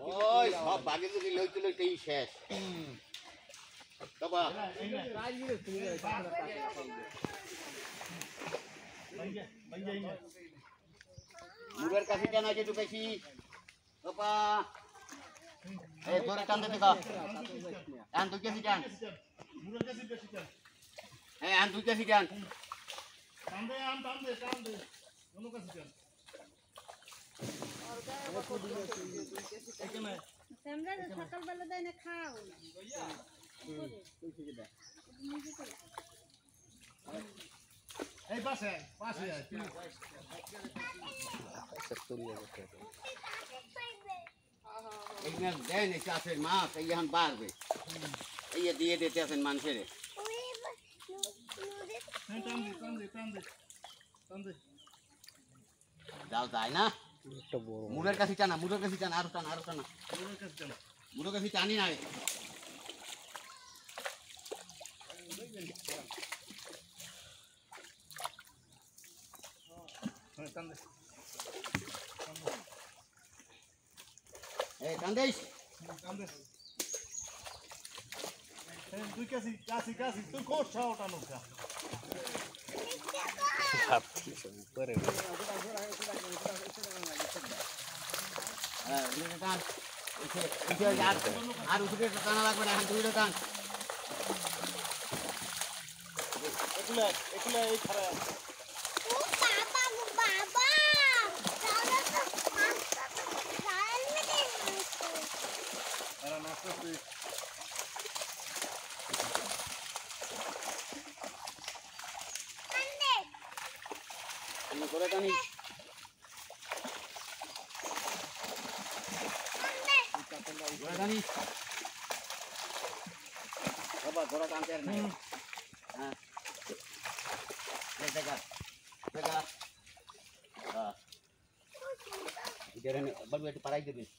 ওই সব বাগে যদি লইতে লইতেই শেষ বাবা মুড়ের কাছে কেন আছে একটু বেশি বাবা এই ধরে টান দিতে কা টান তুই কেসি টান হ্যাঁ আন তুই কেসি টান সকালবেলা দেয় না খাও এই পাশে পাশে এইখানে দেন এই চাষের মাছ এই এখন বাড়বে এই দিয়ে দিতে আছেন মানুষের জাল যায় না মুড়ের কাছে টানা মুড়ের কাছে টানা আরো টানা আরো টানা মুড়ের কাছে টানি না এই কান্দেশ তুই কাছি কাছি কাছি তুই কোঠা ওঠানো কা আর উঠে টানা লাগবে না এখন তুই টান এগুলা এই খারাপ করে টানি বাবা ঘোড়া টানতে আর নাই হ্যাঁ দেখা দেখা হ্যাঁ একটু পাড়াই দেবেন